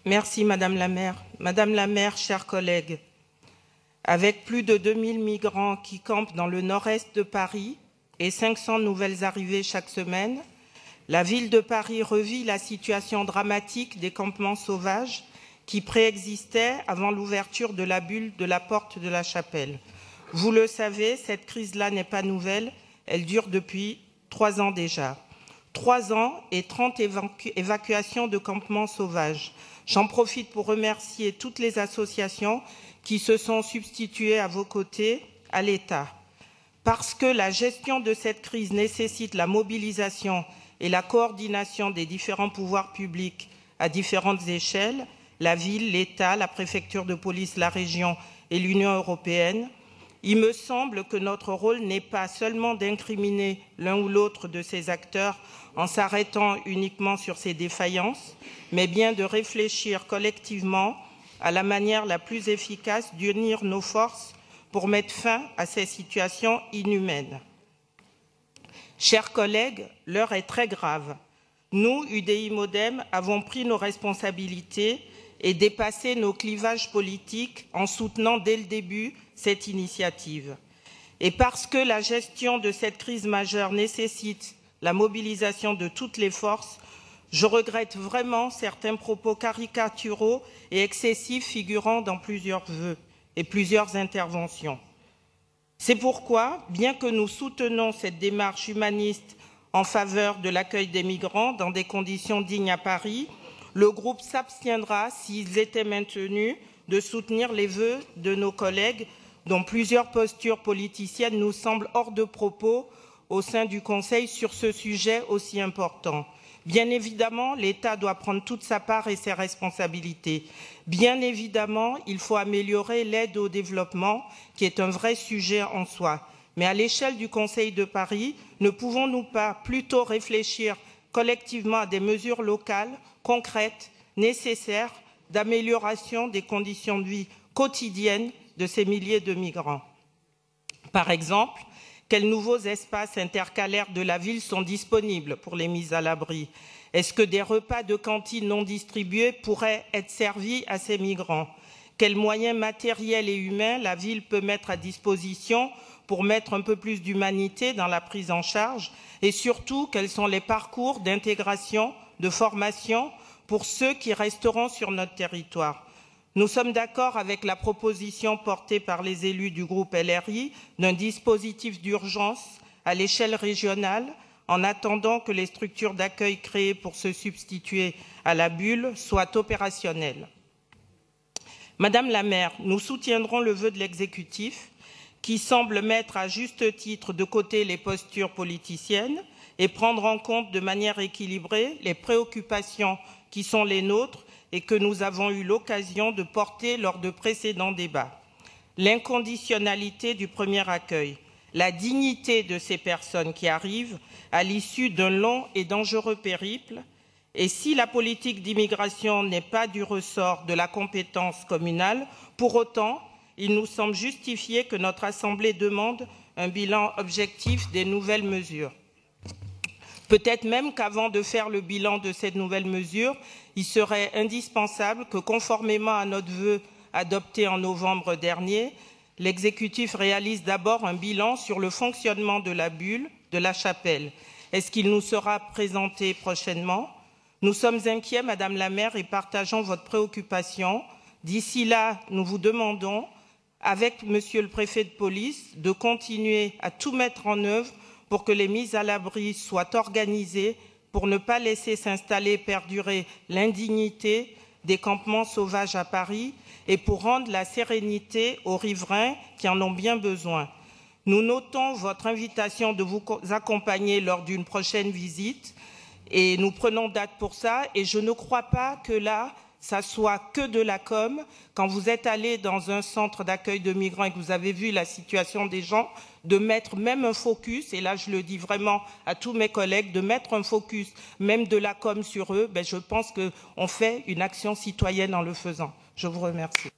Merci Madame la maire. Madame la maire, chers collègues, avec plus de 2000 migrants qui campent dans le nord-est de Paris et 500 nouvelles arrivées chaque semaine, la ville de Paris revit la situation dramatique des campements sauvages qui préexistaient avant l'ouverture de la bulle de la porte de la Chapelle. Vous le savez, cette crise-là n'est pas nouvelle, elle dure depuis 3 ans déjà. 3 ans et 30 évacuations de campements sauvages. J'en profite pour remercier toutes les associations qui se sont substituées à vos côtés, à l'État. Parce que la gestion de cette crise nécessite la mobilisation et la coordination des différents pouvoirs publics à différentes échelles, la ville, l'État, la préfecture de police, la région et l'Union européenne, il me semble que notre rôle n'est pas seulement d'incriminer l'un ou l'autre de ces acteurs en s'arrêtant uniquement sur ces défaillances, mais bien de réfléchir collectivement à la manière la plus efficace d'unir nos forces pour mettre fin à ces situations inhumaines. Chers collègues, l'heure est très grave. Nous, UDI Modem, avons pris nos responsabilités et dépassé nos clivages politiques en soutenant dès le début cette initiative. Et parce que la gestion de cette crise majeure nécessite la mobilisation de toutes les forces, je regrette vraiment certains propos caricaturaux et excessifs figurant dans plusieurs vœux et plusieurs interventions. C'est pourquoi, bien que nous soutenons cette démarche humaniste en faveur de l'accueil des migrants dans des conditions dignes à Paris, le groupe s'abstiendra, s'ils étaient maintenus, de soutenir les vœux de nos collègues dont plusieurs postures politiciennes nous semblent hors de propos au sein du Conseil sur ce sujet aussi important. Bien évidemment, l'État doit prendre toute sa part et ses responsabilités. Bien évidemment, il faut améliorer l'aide au développement, qui est un vrai sujet en soi. Mais à l'échelle du Conseil de Paris, ne pouvons-nous pas plutôt réfléchir collectivement à des mesures locales, concrètes, nécessaires, d'amélioration des conditions de vie quotidiennes de ces milliers de migrants? Par exemple, quels nouveaux espaces intercalaires de la ville sont disponibles pour les mises à l'abri? Est-ce que des repas de cantine non distribués pourraient être servis à ces migrants? Quels moyens matériels et humains la ville peut mettre à disposition pour mettre un peu plus d'humanité dans la prise en charge? Et surtout, quels sont les parcours d'intégration, de formation pour ceux qui resteront sur notre territoire? Nous sommes d'accord avec la proposition portée par les élus du groupe LRI d'un dispositif d'urgence à l'échelle régionale en attendant que les structures d'accueil créées pour se substituer à la bulle soient opérationnelles. Madame la maire, nous soutiendrons le vœu de l'exécutif qui semble mettre à juste titre de côté les postures politiciennes et prendre en compte de manière équilibrée les préoccupations qui sont les nôtres et que nous avons eu l'occasion de porter lors de précédents débats. L'inconditionnalité du premier accueil, la dignité de ces personnes qui arrivent à l'issue d'un long et dangereux périple, et si la politique d'immigration n'est pas du ressort de la compétence communale, pour autant, il nous semble justifié que notre Assemblée demande un bilan objectif des nouvelles mesures. Peut-être même qu'avant de faire le bilan de cette nouvelle mesure, il serait indispensable que, conformément à notre vœu adopté en novembre dernier, l'exécutif réalise d'abord un bilan sur le fonctionnement de la bulle de la Chapelle. Est-ce qu'il nous sera présenté prochainement? Nous sommes inquiets, Madame la maire, et partageons votre préoccupation. D'ici là, nous vous demandons, avec Monsieur le préfet de police, de continuer à tout mettre en œuvre pour que les mises à l'abri soient organisées, pour ne pas laisser s'installer et perdurer l'indignité des campements sauvages à Paris et pour rendre la sérénité aux riverains qui en ont bien besoin. Nous notons votre invitation de vous accompagner lors d'une prochaine visite et nous prenons date pour ça. Et je ne crois pas que là, ça soit que de la com. Quand vous êtes allé dans un centre d'accueil de migrants et que vous avez vu la situation des gens, de mettre même un focus, et là je le dis vraiment à tous mes collègues, de mettre un focus, même de la com sur eux, je pense qu'on fait une action citoyenne en le faisant. Je vous remercie.